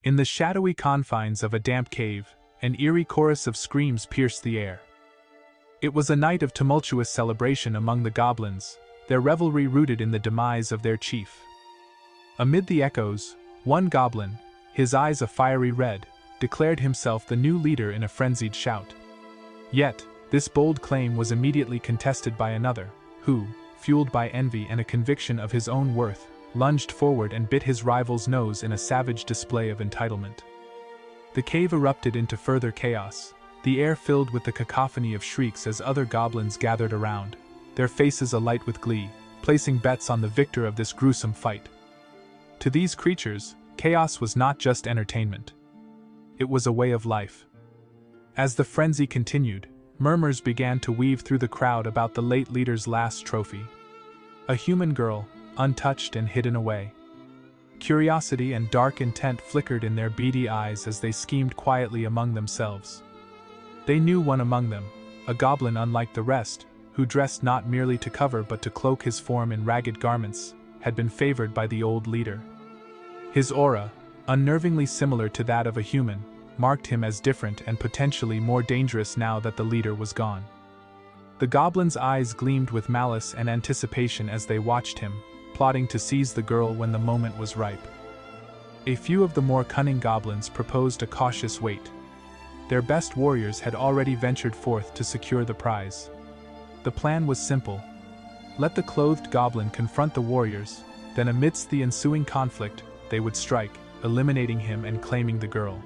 In the shadowy confines of a damp cave, an eerie chorus of screams pierced the air. It was a night of tumultuous celebration among the goblins, their revelry rooted in the demise of their chief. Amid the echoes, one goblin, his eyes a fiery red, declared himself the new leader in a frenzied shout. Yet, this bold claim was immediately contested by another, who, fueled by envy and a conviction of his own worth, lunged forward and bit his rival's nose in a savage display of entitlement. The cave erupted into further chaos, the air filled with the cacophony of shrieks as other goblins gathered around, their faces alight with glee, placing bets on the victor of this gruesome fight. To these creatures, chaos was not just entertainment. It was a way of life. As the frenzy continued, murmurs began to weave through the crowd about the late leader's last trophy. A human girl, untouched and hidden away. Curiosity and dark intent flickered in their beady eyes as they schemed quietly among themselves. They knew one among them, a goblin unlike the rest, who dressed not merely to cover but to cloak his form in ragged garments, had been favored by the old leader. His aura, unnervingly similar to that of a human, marked him as different and potentially more dangerous now that the leader was gone. The goblin's eyes gleamed with malice and anticipation as they watched him, plotting to seize the girl when the moment was ripe. A few of the more cunning goblins proposed a cautious wait. Their best warriors had already ventured forth to secure the prize. The plan was simple. Let the clothed goblin confront the warriors, then amidst the ensuing conflict, they would strike, eliminating him and claiming the girl.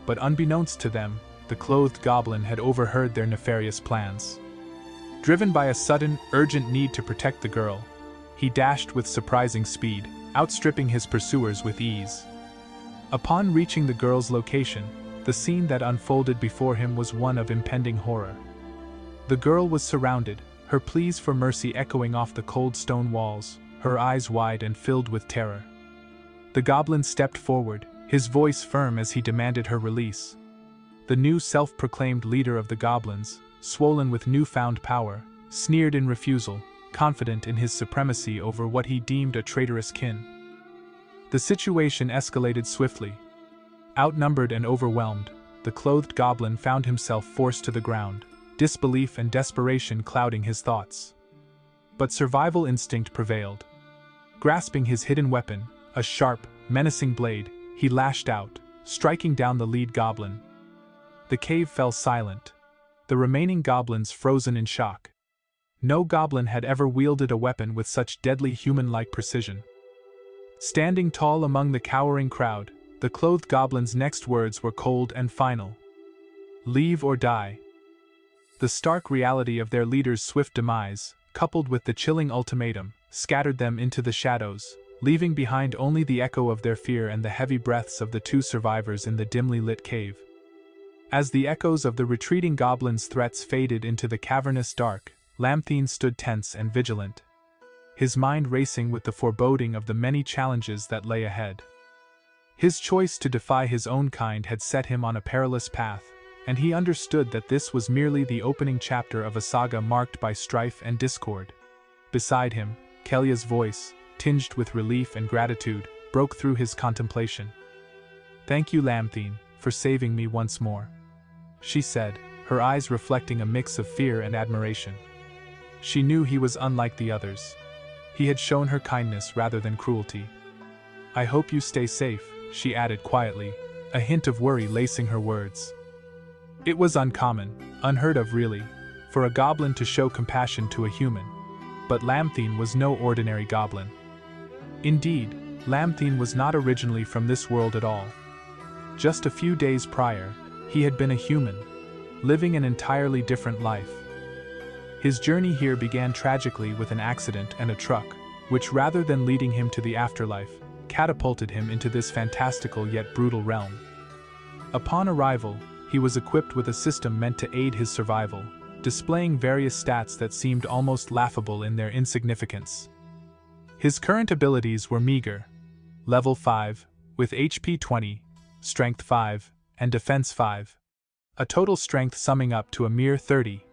But unbeknownst to them, the clothed goblin had overheard their nefarious plans. Driven by a sudden, urgent need to protect the girl, he dashed with surprising speed, outstripping his pursuers with ease. Upon reaching the girl's location, the scene that unfolded before him was one of impending horror. The girl was surrounded, her pleas for mercy echoing off the cold stone walls, her eyes wide and filled with terror. The goblin stepped forward, his voice firm as he demanded her release. The new self-proclaimed leader of the goblins, swollen with newfound power, sneered in refusal, confident in his supremacy over what he deemed a traitorous kin. The situation escalated swiftly. Outnumbered and overwhelmed, the clothed goblin found himself forced to the ground, disbelief and desperation clouding his thoughts. But survival instinct prevailed. Grasping his hidden weapon, a sharp, menacing blade, he lashed out, striking down the lead goblin. The cave fell silent, the remaining goblins frozen in shock. No goblin had ever wielded a weapon with such deadly human-like precision. Standing tall among the cowering crowd, the clothed goblin's next words were cold and final. Leave or die. The stark reality of their leader's swift demise, coupled with the chilling ultimatum, scattered them into the shadows, leaving behind only the echo of their fear and the heavy breaths of the two survivors in the dimly lit cave. As the echoes of the retreating goblin's threats faded into the cavernous dark, Lamthine stood tense and vigilant, his mind racing with the foreboding of the many challenges that lay ahead. His choice to defy his own kind had set him on a perilous path, and he understood that this was merely the opening chapter of a saga marked by strife and discord. Beside him, Kellia's voice, tinged with relief and gratitude, broke through his contemplation. "Thank you, Lamthine, for saving me once more," she said, her eyes reflecting a mix of fear and admiration. She knew he was unlike the others. He had shown her kindness rather than cruelty. "I hope you stay safe," she added quietly, a hint of worry lacing her words. It was uncommon, unheard of really, for a goblin to show compassion to a human. But Lamthine was no ordinary goblin. Indeed, Lamthine was not originally from this world at all. Just a few days prior, he had been a human, living an entirely different life. His journey here began tragically with an accident and a truck, which rather than leading him to the afterlife, catapulted him into this fantastical yet brutal realm. Upon arrival, he was equipped with a system meant to aid his survival, displaying various stats that seemed almost laughable in their insignificance. His current abilities were meager: level 5, with HP 20, strength 5, and defense 5. A total strength summing up to a mere 30.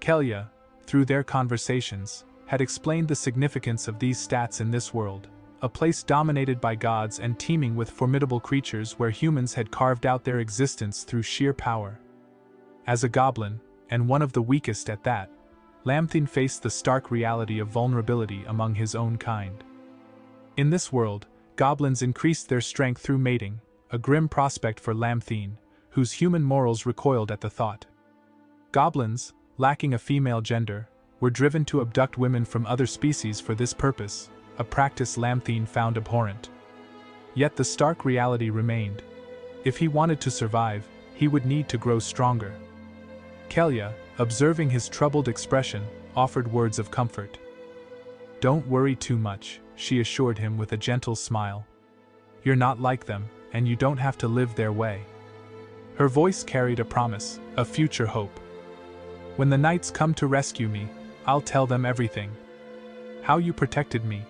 Kellia, through their conversations, had explained the significance of these stats in this world, a place dominated by gods and teeming with formidable creatures where humans had carved out their existence through sheer power. As a goblin, and one of the weakest at that, Lamthine faced the stark reality of vulnerability among his own kind. In this world, goblins increased their strength through mating, a grim prospect for Lamthine, whose human morals recoiled at the thought. Goblins, lacking a female gender, were driven to abduct women from other species for this purpose, a practice Lamthine found abhorrent. Yet the stark reality remained. If he wanted to survive, he would need to grow stronger. Kelia, observing his troubled expression, offered words of comfort. "Don't worry too much," she assured him with a gentle smile. "You're not like them, and you don't have to live their way." Her voice carried a promise, a future hope. "When the knights come to rescue me, I'll tell them everything. How you protected me.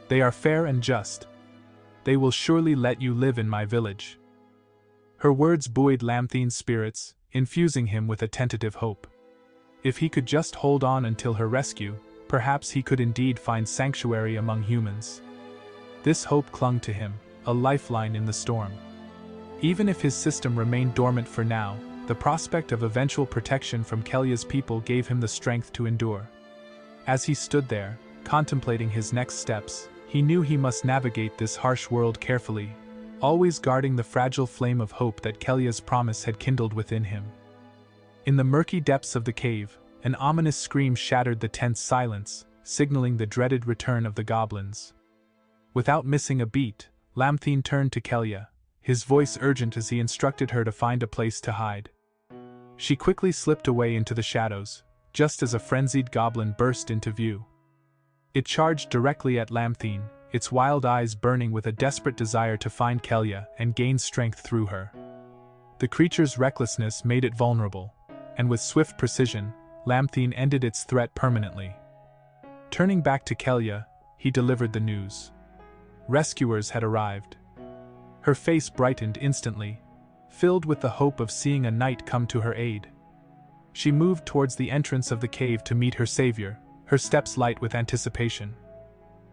They are fair and just. They will surely let you live in my village." Her words buoyed Lamthine's spirits, infusing him with a tentative hope. If he could just hold on until her rescue, perhaps he could indeed find sanctuary among humans. This hope clung to him, a lifeline in the storm. Even if his system remained dormant for now, the prospect of eventual protection from Kelia's people gave him the strength to endure. As he stood there, contemplating his next steps, he knew he must navigate this harsh world carefully, always guarding the fragile flame of hope that Kelia's promise had kindled within him. In the murky depths of the cave, an ominous scream shattered the tense silence, signaling the dreaded return of the goblins. Without missing a beat, Lamthine turned to Kelia, his voice urgent as he instructed her to find a place to hide. She quickly slipped away into the shadows, just as a frenzied goblin burst into view. It charged directly at Lamthine, its wild eyes burning with a desperate desire to find Kelia and gain strength through her. The creature's recklessness made it vulnerable, and with swift precision, Lamthine ended its threat permanently. Turning back to Kelia, he delivered the news. Rescuers had arrived. Her face brightened instantly, filled with the hope of seeing a knight come to her aid. She moved towards the entrance of the cave to meet her savior, her steps light with anticipation.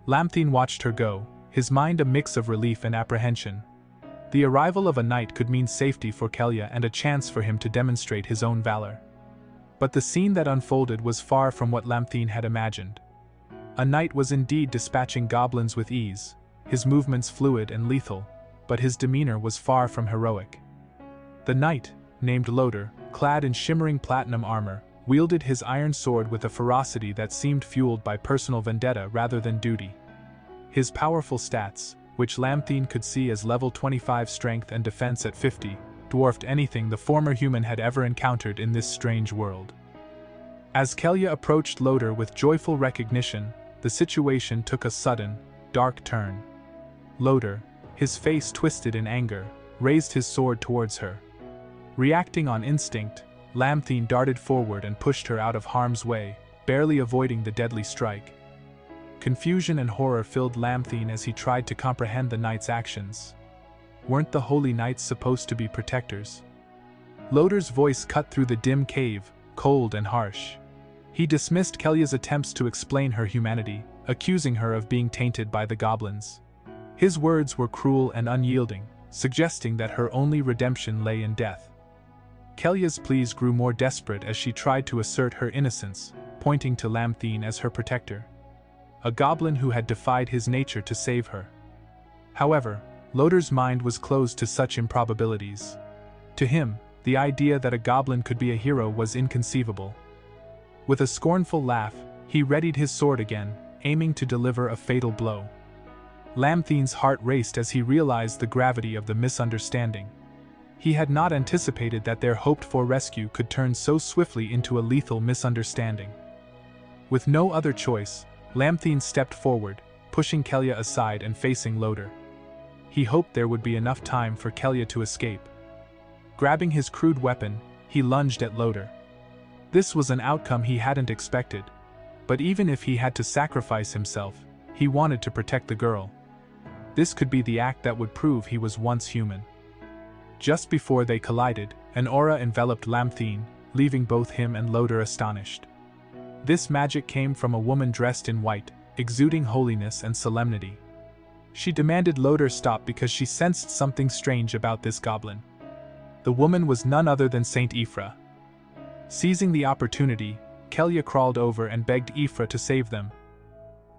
Lamthine watched her go, his mind a mix of relief and apprehension. The arrival of a knight could mean safety for Kelia and a chance for him to demonstrate his own valor. But the scene that unfolded was far from what Lamthine had imagined. A knight was indeed dispatching goblins with ease, his movements fluid and lethal, but his demeanor was far from heroic. The knight, named Loder, clad in shimmering platinum armor, wielded his iron sword with a ferocity that seemed fueled by personal vendetta rather than duty. His powerful stats, which Lamthine could see as level 25 strength and defense at 50, dwarfed anything the former human had ever encountered in this strange world. As Kelia approached Loder with joyful recognition, the situation took a sudden, dark turn. Loder, his face twisted in anger, raised his sword towards her. Reacting on instinct, Lamthine darted forward and pushed her out of harm's way, barely avoiding the deadly strike. Confusion and horror filled Lamthine as he tried to comprehend the knight's actions. Weren't the holy knights supposed to be protectors? Loder's voice cut through the dim cave, cold and harsh. He dismissed Kelia's attempts to explain her humanity, accusing her of being tainted by the goblins. His words were cruel and unyielding, suggesting that her only redemption lay in death. Kelia's pleas grew more desperate as she tried to assert her innocence, pointing to Lamthine as her protector. A goblin who had defied his nature to save her. However, Loder's mind was closed to such improbabilities. To him, the idea that a goblin could be a hero was inconceivable. With a scornful laugh, he readied his sword again, aiming to deliver a fatal blow. Lamthine's heart raced as he realized the gravity of the misunderstanding. He had not anticipated that their hoped-for rescue could turn so swiftly into a lethal misunderstanding. With no other choice, Lamthine stepped forward, pushing Kelia aside and facing Loder. He hoped there would be enough time for Kelia to escape. Grabbing his crude weapon, he lunged at Loder. This was an outcome he hadn't expected, but even if he had to sacrifice himself, he wanted to protect the girl. This could be the act that would prove he was once human. Just before they collided, an aura enveloped Lamthine, leaving both him and Loder astonished. This magic came from a woman dressed in white, exuding holiness and solemnity. She demanded Loder stop because she sensed something strange about this goblin. The woman was none other than Saint Ifra. Seizing the opportunity, Kelia crawled over and begged Ifra to save them.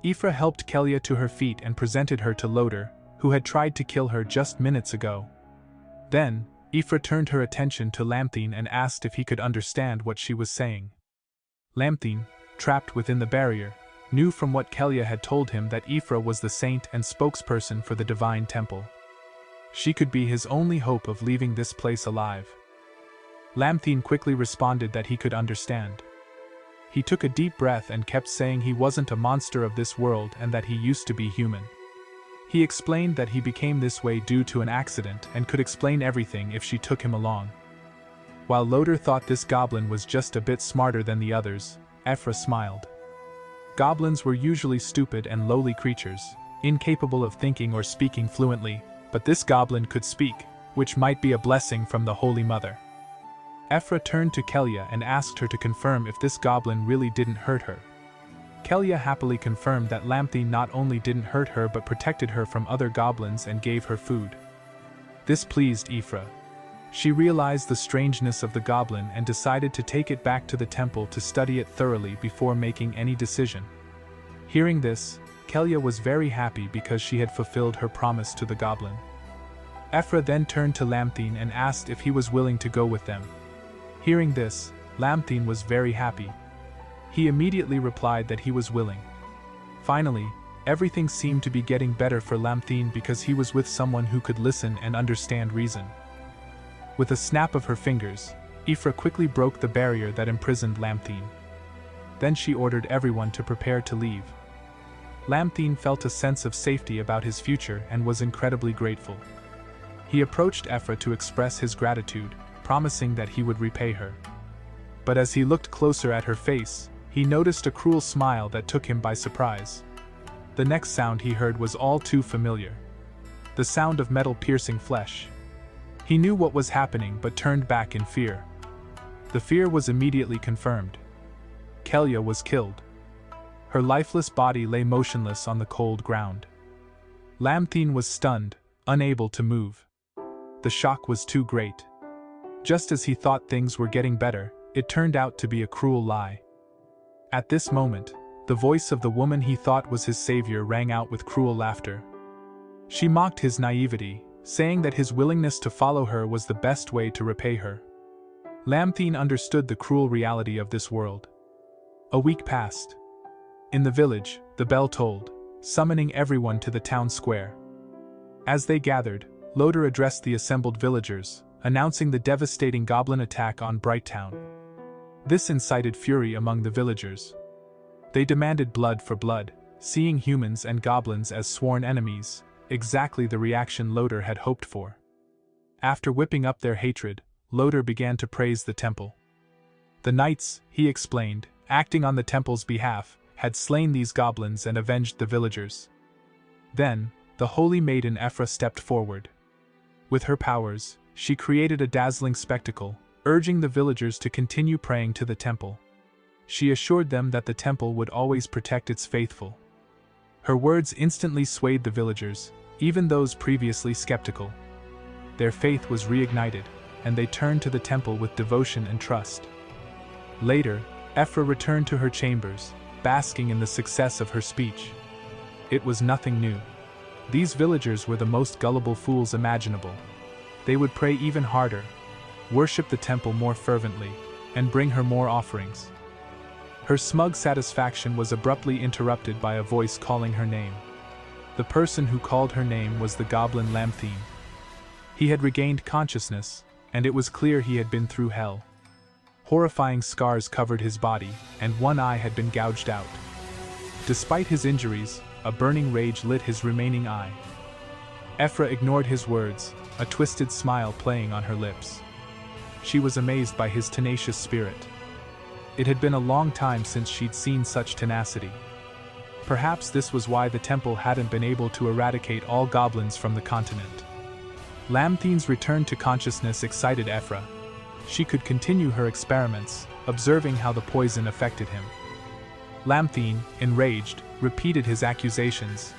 Ifra helped Kelia to her feet and presented her to Loder, who had tried to kill her just minutes ago. Then, Ifra turned her attention to Lamthine and asked if he could understand what she was saying. Lamthine, trapped within the barrier, knew from what Kelia had told him that Ifra was the saint and spokesperson for the divine temple. She could be his only hope of leaving this place alive. Lamthine quickly responded that he could understand. He took a deep breath and kept saying he wasn't a monster of this world and that he used to be human. He explained that he became this way due to an accident and could explain everything if she took him along. While Loder thought this goblin was just a bit smarter than the others, Ifra smiled. Goblins were usually stupid and lowly creatures, incapable of thinking or speaking fluently, but this goblin could speak, which might be a blessing from the Holy Mother. Ifra turned to Kelia and asked her to confirm if this goblin really didn't hurt her. Kelia happily confirmed that Lamthine not only didn't hurt her but protected her from other goblins and gave her food. This pleased Ifra. She realized the strangeness of the goblin and decided to take it back to the temple to study it thoroughly before making any decision. Hearing this, Kelia was very happy because she had fulfilled her promise to the goblin. Ifra then turned to Lamthine and asked if he was willing to go with them. Hearing this, Lamthine was very happy. He immediately replied that he was willing. Finally, everything seemed to be getting better for Lamthine because he was with someone who could listen and understand reason. With a snap of her fingers, Ifra quickly broke the barrier that imprisoned Lamthine. Then she ordered everyone to prepare to leave. Lamthine felt a sense of safety about his future and was incredibly grateful. He approached Ifra to express his gratitude, promising that he would repay her. But as he looked closer at her face, he noticed a cruel smile that took him by surprise. The next sound he heard was all too familiar. The sound of metal piercing flesh. He knew what was happening but turned back in fear. The fear was immediately confirmed. Kelia was killed. Her lifeless body lay motionless on the cold ground. Lamthine was stunned, unable to move. The shock was too great. Just as he thought things were getting better, it turned out to be a cruel lie. At this moment, the voice of the woman he thought was his savior rang out with cruel laughter. She mocked his naivety, saying that his willingness to follow her was the best way to repay her. Lamthine understood the cruel reality of this world. A week passed. In the village, the bell tolled, summoning everyone to the town square. As they gathered, Loder addressed the assembled villagers, announcing the devastating goblin attack on Brighttown. This incited fury among the villagers. They demanded blood for blood, seeing humans and goblins as sworn enemies, exactly the reaction Loder had hoped for. After whipping up their hatred, Loder began to praise the temple. The knights, he explained, acting on the temple's behalf, had slain these goblins and avenged the villagers. Then, the holy maiden Ifra stepped forward. With her powers, she created a dazzling spectacle, urging the villagers to continue praying to the temple. She assured them that the temple would always protect its faithful. Her words instantly swayed the villagers, even those previously skeptical. Their faith was reignited, and they turned to the temple with devotion and trust. Later, Ifra returned to her chambers, basking in the success of her speech. It was nothing new. These villagers were the most gullible fools imaginable. They would pray even harder, worship the temple more fervently, and bring her more offerings. Her smug satisfaction was abruptly interrupted by a voice calling her name. The person who called her name was the goblin Lamthine. He had regained consciousness, and it was clear he had been through hell. Horrifying scars covered his body, and one eye had been gouged out. Despite his injuries, a burning rage lit his remaining eye. Ifra ignored his words, a twisted smile playing on her lips. She was amazed by his tenacious spirit. It had been a long time since she'd seen such tenacity. Perhaps this was why the temple hadn't been able to eradicate all goblins from the continent. Lamthine's return to consciousness excited Ifra. She could continue her experiments, observing how the poison affected him. Lamthine, enraged, repeated his accusations.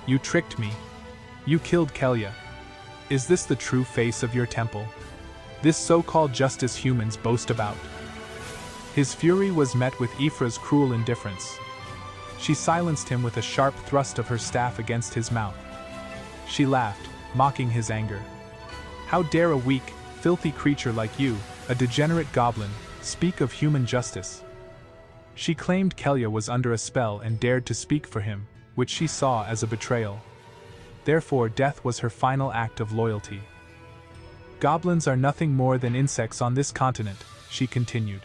You tricked me. You killed Kelya. Is this the true face of your temple? This so-called justice humans boast about? His fury was met with Ephra's cruel indifference. She silenced him with a sharp thrust of her staff against his mouth. She laughed, mocking his anger. How dare a weak, filthy creature like you, a degenerate goblin, speak of human justice? She claimed Kelya was under a spell and dared to speak for him, which she saw as a betrayal. Therefore, death was her final act of loyalty. Goblins are nothing more than insects on this continent, she continued.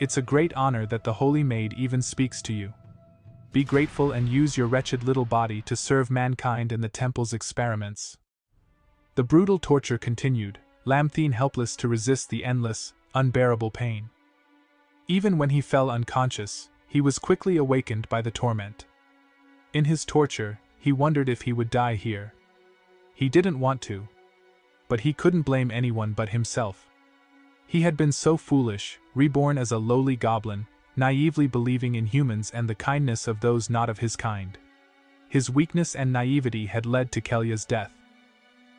It's a great honor that the Holy Maid even speaks to you. Be grateful and use your wretched little body to serve mankind in the temple's experiments. The brutal torture continued, Lamthine helpless to resist the endless, unbearable pain. Even when he fell unconscious, he was quickly awakened by the torment. In his torture, he wondered if he would die here. He didn't want to. But he couldn't blame anyone but himself. He had been so foolish, reborn as a lowly goblin, naively believing in humans and the kindness of those not of his kind. His weakness and naivety had led to Kelya's death.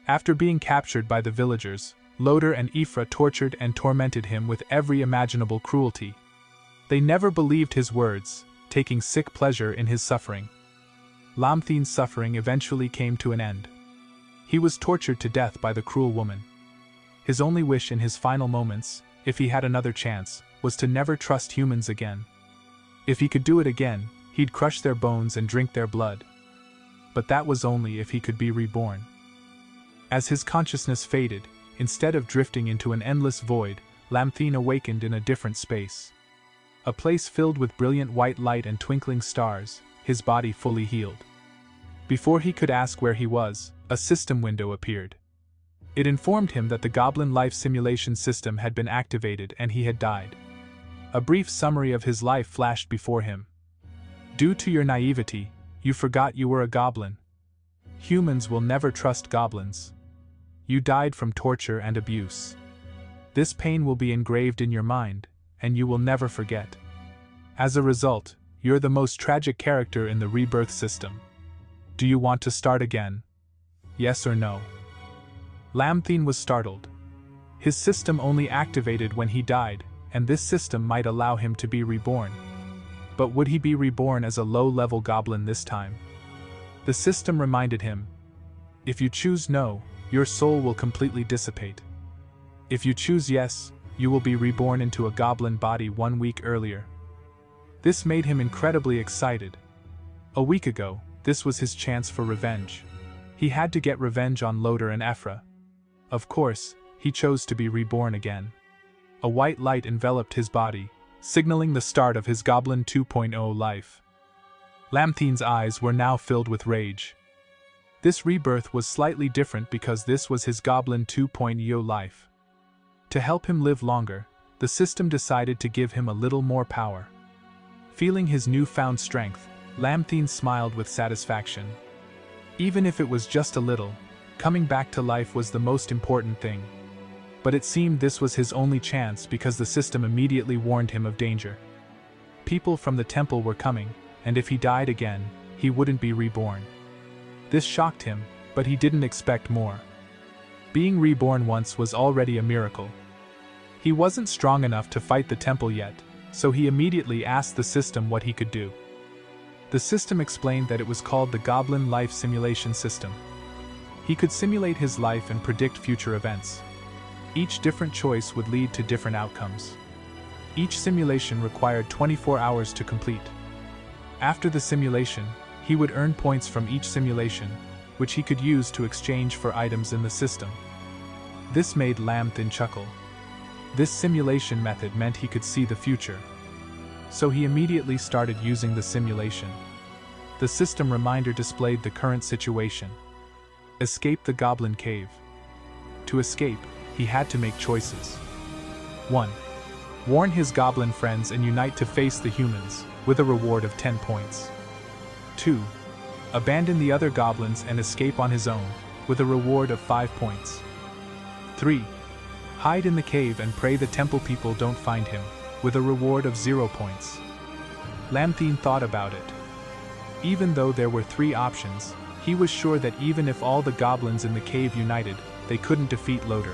After being captured by the villagers, Loder and Ephra tortured and tormented him with every imaginable cruelty. They never believed his words, taking sick pleasure in his suffering. Lamthine's suffering eventually came to an end. He was tortured to death by the cruel woman. His only wish in his final moments, if he had another chance, was to never trust humans again. If he could do it again, he'd crush their bones and drink their blood. But that was only if he could be reborn. As his consciousness faded, instead of drifting into an endless void, Lamthine awakened in a different space. A place filled with brilliant white light and twinkling stars, his body fully healed. Before he could ask where he was, a system window appeared. It informed him that the Goblin life simulation system had been activated and he had died. A brief summary of his life flashed before him. Due to your naivety, you forgot you were a goblin. Humans will never trust goblins. You died from torture and abuse. This pain will be engraved in your mind, and you will never forget. As a result, you're the most tragic character in the rebirth system. Do you want to start again? Yes or no? Lamthine was startled. His system only activated when he died, and this system might allow him to be reborn. But would he be reborn as a low-level goblin this time? The system reminded him, if you choose no, your soul will completely dissipate. If you choose yes, you will be reborn into a goblin body 1 week earlier. This made him incredibly excited. A week ago, this was his chance for revenge. He had to get revenge on Loder and Ephra. Of course, he chose to be reborn again. A white light enveloped his body, signaling the start of his Goblin 2.0 life. Lamthine's eyes were now filled with rage. This rebirth was slightly different because this was his Goblin 2.0 life. To help him live longer, the system decided to give him a little more power. Feeling his newfound strength, Lamthine smiled with satisfaction. Even if it was just a little, coming back to life was the most important thing. But it seemed this was his only chance because the system immediately warned him of danger. People from the temple were coming, and if he died again, he wouldn't be reborn. This shocked him, but he didn't expect more. Being reborn once was already a miracle. He wasn't strong enough to fight the temple yet, so he immediately asked the system what he could do. The system explained that it was called the Goblin Life Simulation System. He could simulate his life and predict future events. Each different choice would lead to different outcomes. Each simulation required 24 hours to complete. After the simulation, he would earn points from each simulation, which he could use to exchange for items in the system. This made Lamthine chuckle. This simulation method meant he could see the future. So he immediately started using the simulation. The system reminder displayed the current situation. Escape the Goblin Cave. To escape, he had to make choices. 1. Warn his goblin friends and unite to face the humans, with a reward of 10 points. 2. Abandon the other goblins and escape on his own, with a reward of 5 points. 3. Hide in the cave and pray the temple people don't find him, with a reward of 0 points. Lamthine thought about it. Even though there were 3 options, He was sure that even if all the goblins in the cave united, they couldn't defeat Loader.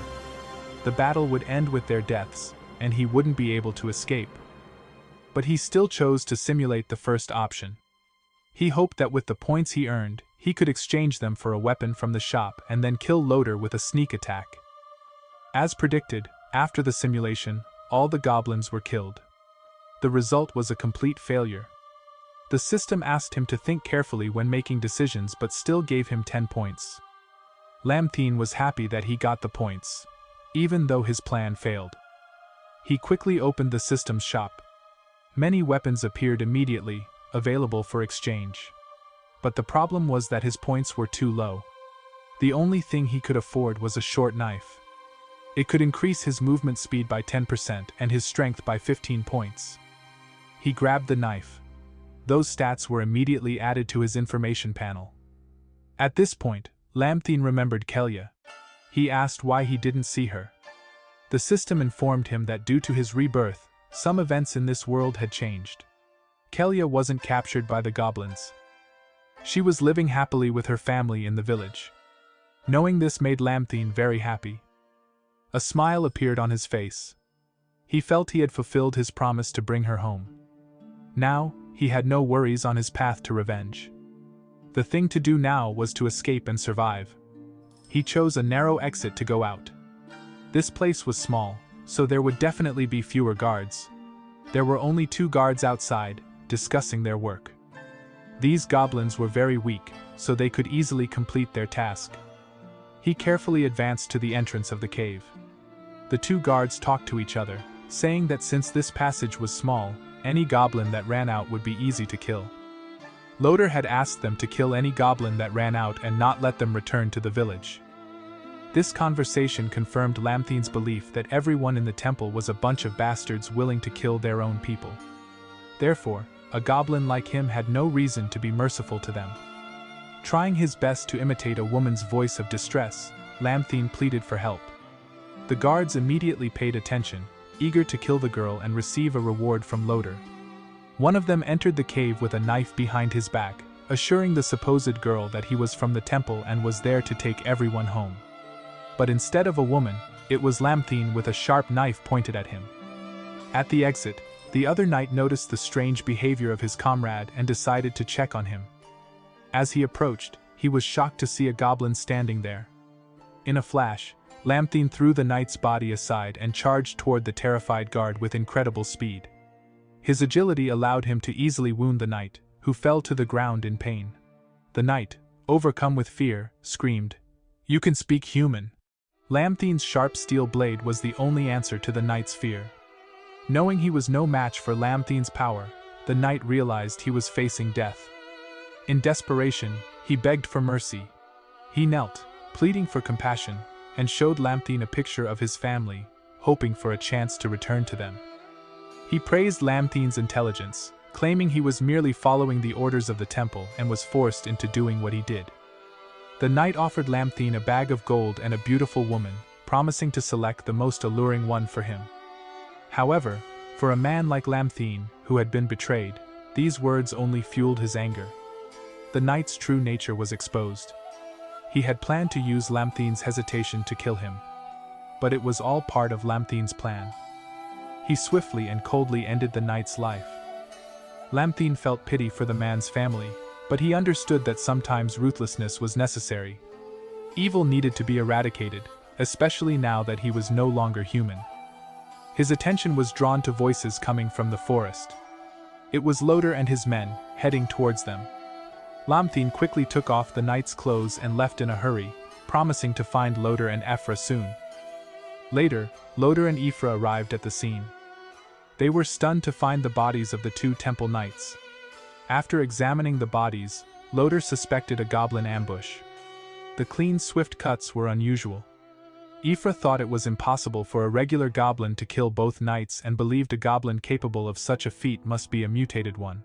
The battle would end with their deaths, and he wouldn't be able to escape. But he still chose to simulate the first option. He hoped that with the points he earned, he could exchange them for a weapon from the shop and then kill Loader with a sneak attack. As predicted, after the simulation, all the goblins were killed. The result was a complete failure. The system asked him to think carefully when making decisions but still gave him 10 points. Lamthine was happy that he got the points, even though his plan failed. He quickly opened the system's shop. Many weapons appeared immediately, available for exchange. But the problem was that his points were too low. The only thing he could afford was a short knife. It could increase his movement speed by 10% and his strength by 15 points. He grabbed the knife. Those stats were immediately added to his information panel. At this point, Lamthine remembered Kellia. He asked why he didn't see her. The system informed him that due to his rebirth, some events in this world had changed. Kellia wasn't captured by the goblins. She was living happily with her family in the village. Knowing this made Lamthine very happy. A smile appeared on his face. He felt he had fulfilled his promise to bring her home. Now, he had no worries on his path to revenge. The thing to do now was to escape and survive. He chose a narrow exit to go out. This place was small, so there would definitely be fewer guards. There were only 2 guards outside, discussing their work. These goblins were very weak, so they could easily complete their task. He carefully advanced to the entrance of the cave. The 2 guards talked to each other, saying that since this passage was small, any goblin that ran out would be easy to kill. Loader had asked them to kill any goblin that ran out and not let them return to the village. This conversation confirmed Lamthine's belief that everyone in the temple was a bunch of bastards willing to kill their own people. Therefore, a goblin like him had no reason to be merciful to them. Trying his best to imitate a woman's voice of distress, Lamthine pleaded for help. The guards immediately paid attention, eager to kill the girl and receive a reward from Loader. One of them entered the cave with a knife behind his back, assuring the supposed girl that he was from the temple and was there to take everyone home. But instead of a woman, it was Lamthine with a sharp knife pointed at him. At the exit, the other knight noticed the strange behavior of his comrade and decided to check on him. As he approached, he was shocked to see a goblin standing there. In a flash, Lamthine threw the knight's body aside and charged toward the terrified guard with incredible speed. His agility allowed him to easily wound the knight, who fell to the ground in pain. The knight, overcome with fear, screamed, "You can speak human!" Lamthine's sharp steel blade was the only answer to the knight's fear. Knowing he was no match for Lamthine's power, the knight realized he was facing death. In desperation, he begged for mercy. He knelt, pleading for compassion, and showed Lamthine a picture of his family, hoping for a chance to return to them. He praised Lamthine's intelligence, claiming he was merely following the orders of the temple and was forced into doing what he did. The knight offered Lamthine a bag of gold and a beautiful woman, promising to select the most alluring one for him. However, for a man like Lamthine, who had been betrayed, these words only fueled his anger. The knight's true nature was exposed. He had planned to use Lamthine's hesitation to kill him. But it was all part of Lamthine's plan. He swiftly and coldly ended the knight's life. Lamthine felt pity for the man's family, but he understood that sometimes ruthlessness was necessary. Evil needed to be eradicated, especially now that he was no longer human. His attention was drawn to voices coming from the forest. It was Loader and his men, heading towards them. Lamthine quickly took off the knight's clothes and left in a hurry, promising to find Loader and Ephra soon. Later, Loader and Ephra arrived at the scene. They were stunned to find the bodies of the 2 temple knights. After examining the bodies, Loader suspected a goblin ambush. The clean, swift cuts were unusual. Ephra thought it was impossible for a regular goblin to kill both knights and believed a goblin capable of such a feat must be a mutated one.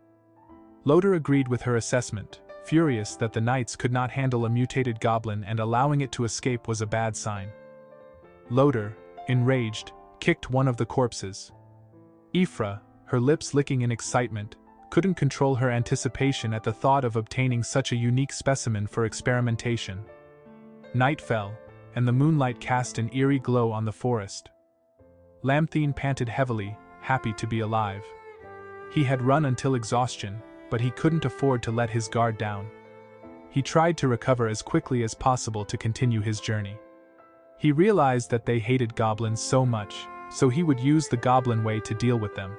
Loader agreed with her assessment, furious that the knights could not handle a mutated goblin and allowing it to escape was a bad sign. Loader, enraged, kicked one of the corpses. Ephra, her lips licking in excitement, couldn't control her anticipation at the thought of obtaining such a unique specimen for experimentation. Night fell, and the moonlight cast an eerie glow on the forest. Lamthine panted heavily, happy to be alive. He had run until exhaustion, but he couldn't afford to let his guard down. He tried to recover as quickly as possible to continue his journey. He realized that they hated goblins so much, so he would use the goblin way to deal with them.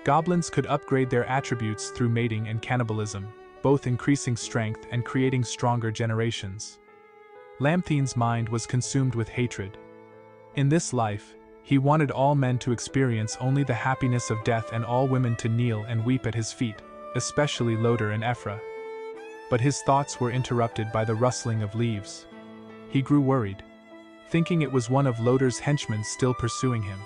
Goblins could upgrade their attributes through mating and cannibalism, both increasing strength and creating stronger generations. Lamthine's mind was consumed with hatred. In this life, he wanted all men to experience only the happiness of death and all women to kneel and weep at his feet, especially Loder and Ephra. But his thoughts were interrupted by the rustling of leaves. He grew worried, thinking it was one of Loder's henchmen still pursuing him.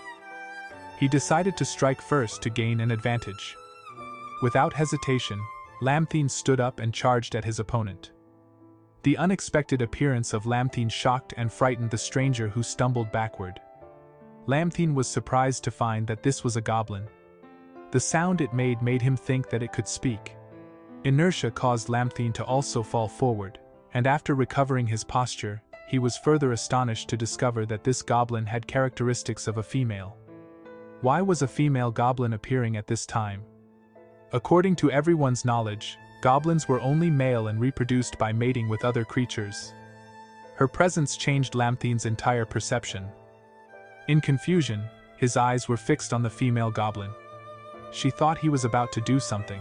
He decided to strike first to gain an advantage. Without hesitation, Lamthine stood up and charged at his opponent. The unexpected appearance of Lamthine shocked and frightened the stranger, who stumbled backward. Lamthine was surprised to find that this was a goblin. The sound it made him think that it could speak. Inertia caused Lamthine to also fall forward, and after recovering his posture, he was further astonished to discover that this goblin had characteristics of a female. Why was a female goblin appearing at this time? According to everyone's knowledge, goblins were only male and reproduced by mating with other creatures. Her presence changed Lamthine's entire perception. In confusion, his eyes were fixed on the female goblin. She thought he was about to do something.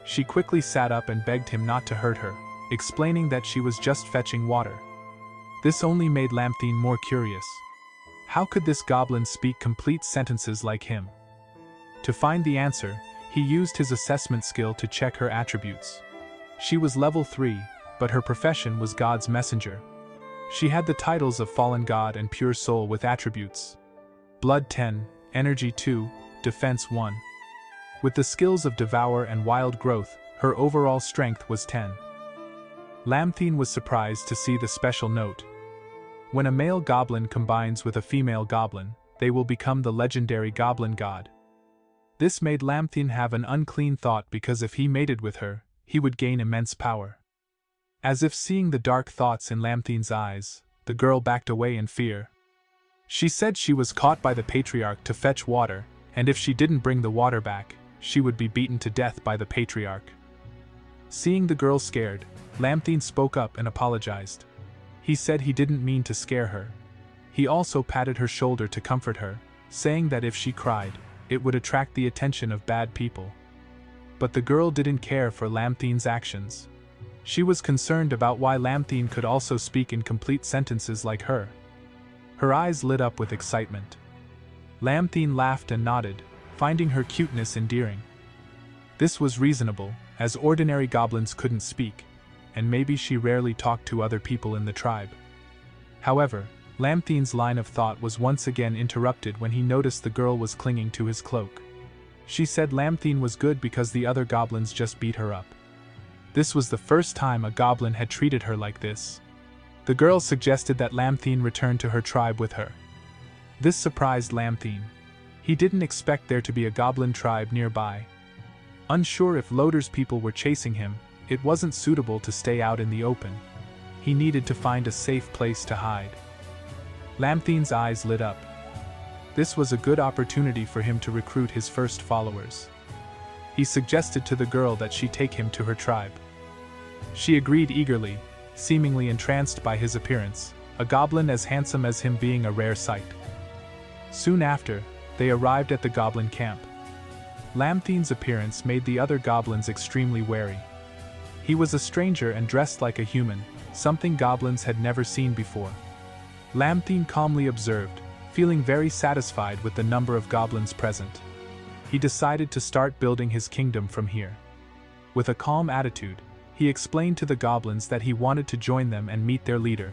She quickly sat up and begged him not to hurt her, explaining that she was just fetching water. This only made Lamthine more curious. How could this goblin speak complete sentences like him? To find the answer, he used his assessment skill to check her attributes. She was level 3, but her profession was God's messenger. She had the titles of Fallen God and Pure Soul with attributes: Blood 10, Energy 2, Defense 1. With the skills of Devour and Wild Growth, her overall strength was 10. Lamthine was surprised to see the special note. When a male goblin combines with a female goblin, they will become the legendary Goblin God. This made Lamthine have an unclean thought, because if he mated with her, he would gain immense power. As if seeing the dark thoughts in Lamthine's eyes, the girl backed away in fear. She said she was caught by the Patriarch to fetch water, and if she didn't bring the water back, she would be beaten to death by the Patriarch. Seeing the girl scared, Lamthine spoke up and apologized. He said he didn't mean to scare her. He also patted her shoulder to comfort her, saying that if she cried, it would attract the attention of bad people. But the girl didn't care for Lamthine's actions. She was concerned about why Lamthine could also speak in complete sentences like her. Her eyes lit up with excitement. Lamthine laughed and nodded, finding her cuteness endearing. This was reasonable, as ordinary goblins couldn't speak, and maybe she rarely talked to other people in the tribe. However, Lamthine's line of thought was once again interrupted when he noticed the girl was clinging to his cloak. She said Lamthine was good because the other goblins just beat her up. This was the first time a goblin had treated her like this. The girl suggested that Lamthine return to her tribe with her. This surprised Lamthine. He didn't expect there to be a goblin tribe nearby. Unsure if Loder's people were chasing him, it wasn't suitable to stay out in the open. He needed to find a safe place to hide. Lamthine's eyes lit up. This was a good opportunity for him to recruit his first followers. He suggested to the girl that she take him to her tribe. She agreed eagerly, seemingly entranced by his appearance, a goblin as handsome as him being a rare sight. Soon after, they arrived at the goblin camp. Lamthine's appearance made the other goblins extremely wary. He was a stranger and dressed like a human, something goblins had never seen before. Lamthine calmly observed, feeling very satisfied with the number of goblins present. He decided to start building his kingdom from here. With a calm attitude, he explained to the goblins that he wanted to join them and meet their leader.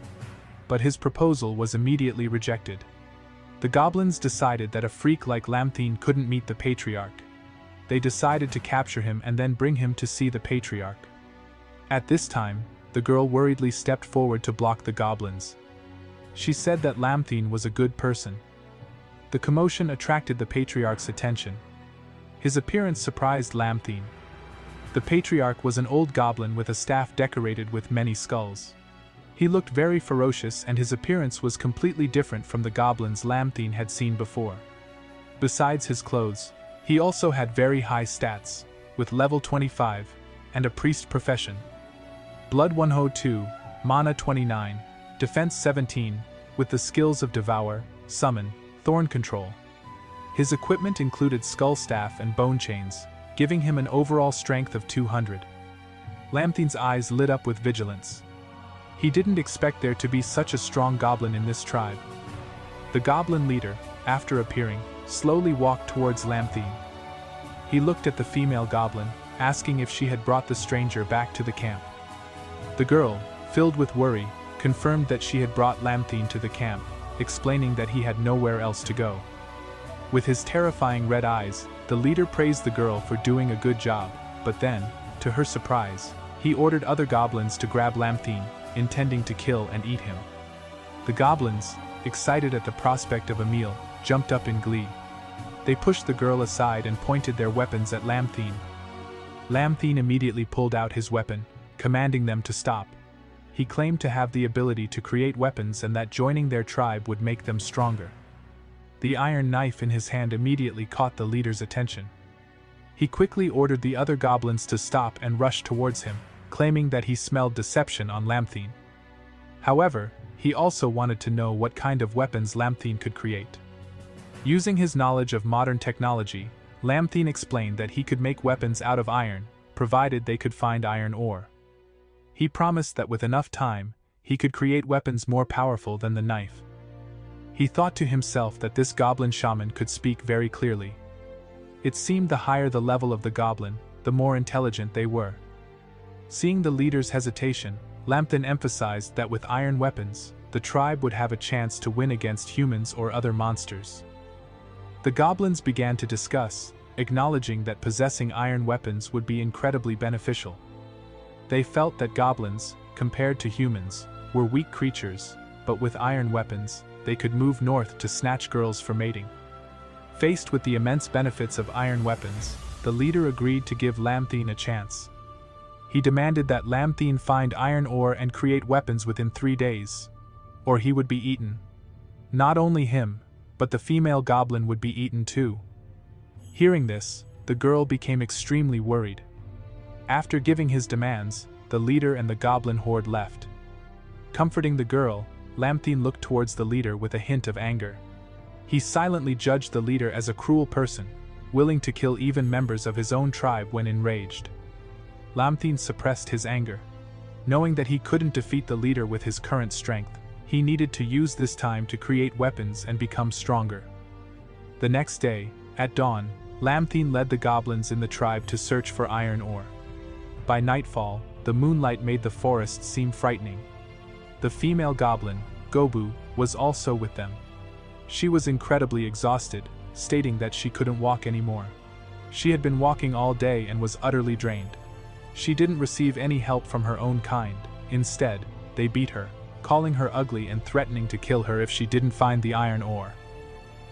But his proposal was immediately rejected. The goblins decided that a freak like Lamthine couldn't meet the Patriarch. They decided to capture him and then bring him to see the Patriarch. At this time, the girl worriedly stepped forward to block the goblins. She said that Lamthine was a good person. The commotion attracted the Patriarch's attention. His appearance surprised Lamthine. The patriarch was an old goblin with a staff decorated with many skulls. He looked very ferocious, and his appearance was completely different from the goblins Lamthine had seen before. Besides his clothes, he also had very high stats, with level 25, and a priest profession. Blood 102, Mana 29, Defense 17, with the skills of Devour, Summon, Thorn Control. His equipment included skull staff and bone chains, giving him an overall strength of 200. Lamthine's eyes lit up with vigilance. He didn't expect there to be such a strong goblin in this tribe. The goblin leader, after appearing, slowly walked towards Lamthine. He looked at the female goblin, asking if she had brought the stranger back to the camp. The girl, filled with worry, confirmed that she had brought Lamthine to the camp, explaining that he had nowhere else to go. With his terrifying red eyes, the leader praised the girl for doing a good job, but then, to her surprise, he ordered other goblins to grab Lamthine, intending to kill and eat him. The goblins, excited at the prospect of a meal, jumped up in glee. They pushed the girl aside and pointed their weapons at Lamthine. Lamthine immediately pulled out his weapon, commanding them to stop. He claimed to have the ability to create weapons and that joining their tribe would make them stronger. The iron knife in his hand immediately caught the leader's attention. He quickly ordered the other goblins to stop and rush towards him, claiming that he smelled deception on Lamthine. However, he also wanted to know what kind of weapons Lamthine could create. Using his knowledge of modern technology, Lamthine explained that he could make weapons out of iron, provided they could find iron ore. He promised that with enough time, he could create weapons more powerful than the knife. He thought to himself that this goblin shaman could speak very clearly. It seemed the higher the level of the goblin, the more intelligent they were. Seeing the leader's hesitation, Lamthine emphasized that with iron weapons, the tribe would have a chance to win against humans or other monsters. The goblins began to discuss, acknowledging that possessing iron weapons would be incredibly beneficial. They felt that goblins, compared to humans, were weak creatures, but with iron weapons, they could move north to snatch girls for mating. Faced with the immense benefits of iron weapons, the leader agreed to give Lamthine a chance. He demanded that Lamthine find iron ore and create weapons within 3 days, or he would be eaten. Not only him, but the female goblin would be eaten too. Hearing this, the girl became extremely worried. After giving his demands, the leader and the goblin horde left. Comforting the girl, Lamthine looked towards the leader with a hint of anger. He silently judged the leader as a cruel person, willing to kill even members of his own tribe when enraged. Lamthine suppressed his anger. Knowing that he couldn't defeat the leader with his current strength, he needed to use this time to create weapons and become stronger. The next day, at dawn, Lamthine led the goblins in the tribe to search for iron ore. By nightfall, the moonlight made the forest seem frightening. The female goblin, Gobu, was also with them. She was incredibly exhausted, stating that she couldn't walk anymore. She had been walking all day and was utterly drained. She didn't receive any help from her own kind. Instead, they beat her, calling her ugly and threatening to kill her if she didn't find the iron ore.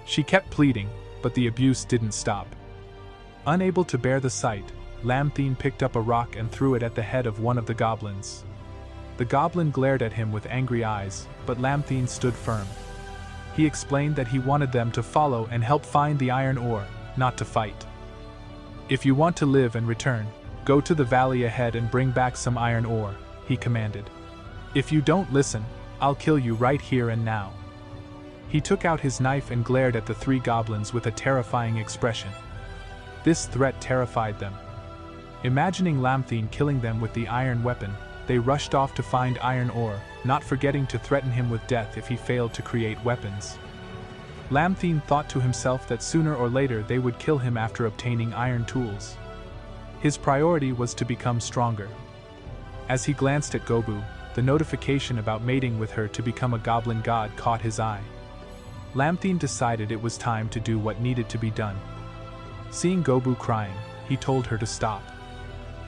She kept pleading, but the abuse didn't stop. Unable to bear the sight, Lamthine picked up a rock and threw it at the head of one of the goblins. The goblin glared at him with angry eyes, but Lamthine stood firm. He explained that he wanted them to follow and help find the iron ore, not to fight. "If you want to live and return, go to the valley ahead and bring back some iron ore," he commanded. "If you don't listen, I'll kill you right here and now." He took out his knife and glared at the 3 goblins with a terrifying expression. This threat terrified them. Imagining Lamthine killing them with the iron weapon, they rushed off to find iron ore, not forgetting to threaten him with death if he failed to create weapons. Lamthine thought to himself that sooner or later they would kill him after obtaining iron tools. His priority was to become stronger. As he glanced at Gobu, the notification about mating with her to become a goblin god caught his eye. Lamthine decided it was time to do what needed to be done. Seeing Gobu crying, he told her to stop.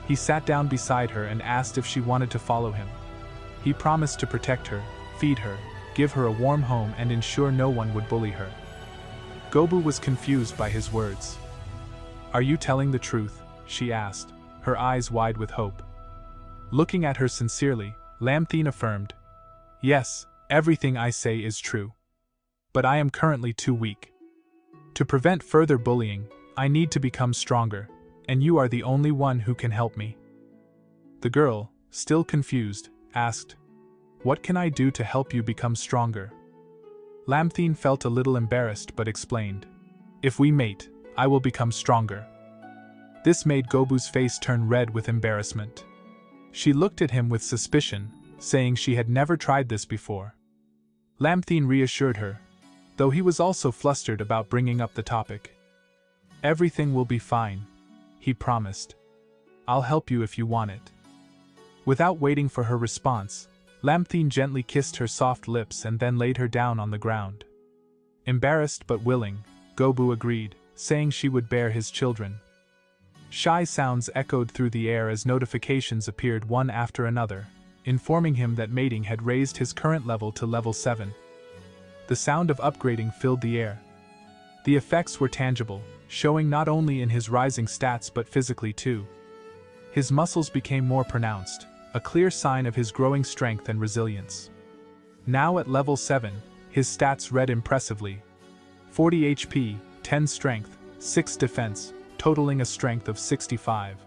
He sat down beside her and asked if she wanted to follow him. He promised to protect her, feed her, give her a warm home and ensure no one would bully her. Gobu was confused by his words. Are you telling the truth? She asked, her eyes wide with hope. Looking at her sincerely, Lamthine affirmed, Yes, everything I say is true. But I am currently too weak. To prevent further bullying, I need to become stronger, and you are the only one who can help me. The girl, still confused, asked, What can I do to help you become stronger? Lamthine felt a little embarrassed but explained, If we mate, I will become stronger. This made Gobu's face turn red with embarrassment. She looked at him with suspicion, saying she had never tried this before. Lamthine reassured her, though he was also flustered about bringing up the topic. Everything will be fine, he promised. I'll help you if you want it. Without waiting for her response, Lamthine gently kissed her soft lips and then laid her down on the ground. Embarrassed but willing, Gobu agreed, saying she would bear his children. Shy sounds echoed through the air as notifications appeared one after another, informing him that mating had raised his current level to level 7. The sound of upgrading filled the air. The effects were tangible, showing not only in his rising stats but physically too. His muscles became more pronounced, a clear sign of his growing strength and resilience. Now at level 7, his stats read impressively. 40 HP, 10 strength, 6 defense, totaling a strength of 65.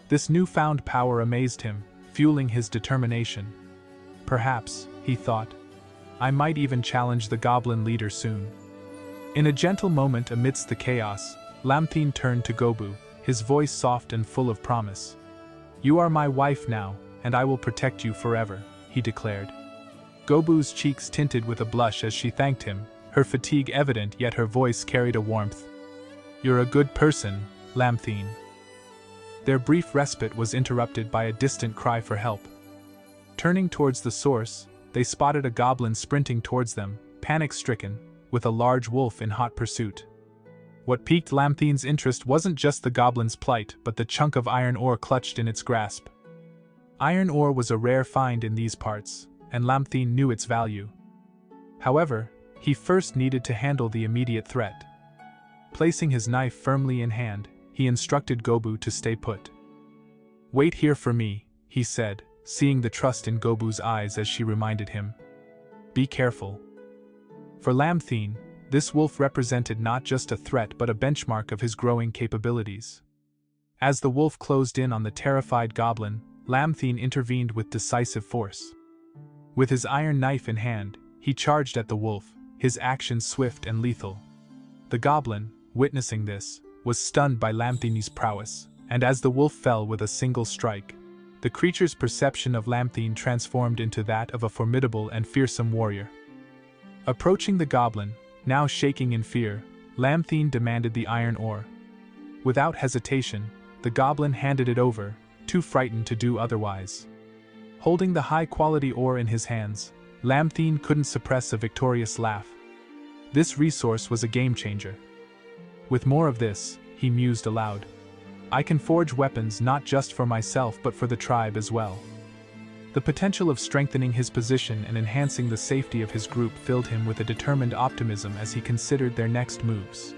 This newfound power amazed him, fueling his determination. Perhaps, he thought, I might even challenge the goblin leader soon. In a gentle moment amidst the chaos, Lamthine turned to Gobu, his voice soft and full of promise. You are my wife now, and I will protect you forever, he declared. Gobu's cheeks tinted with a blush as she thanked him, her fatigue evident yet her voice carried a warmth. You're a good person, Lamthine. Their brief respite was interrupted by a distant cry for help. Turning towards the source, they spotted a goblin sprinting towards them, panic-stricken, with a large wolf in hot pursuit. What piqued Lamthine's interest wasn't just the goblin's plight but the chunk of iron ore clutched in its grasp. Iron ore was a rare find in these parts, and Lamthine knew its value. However, he first needed to handle the immediate threat. Placing his knife firmly in hand, he instructed Gobu to stay put. Wait here for me, he said, seeing the trust in Gobu's eyes as she reminded him. Be careful. For Lamthine, this wolf represented not just a threat but a benchmark of his growing capabilities. As the wolf closed in on the terrified goblin, Lamthine intervened with decisive force. With his iron knife in hand, he charged at the wolf, his actions swift and lethal. The goblin, witnessing this, was stunned by Lamthine's prowess, and as the wolf fell with a single strike, the creature's perception of Lamthine transformed into that of a formidable and fearsome warrior. Approaching the goblin, now shaking in fear, Lamthine demanded the iron ore. Without hesitation, the goblin handed it over, too frightened to do otherwise. Holding the high-quality ore in his hands, Lamthine couldn't suppress a victorious laugh. This resource was a game-changer. With more of this, he mused aloud. I can forge weapons not just for myself but for the tribe as well. The potential of strengthening his position and enhancing the safety of his group filled him with a determined optimism as he considered their next moves.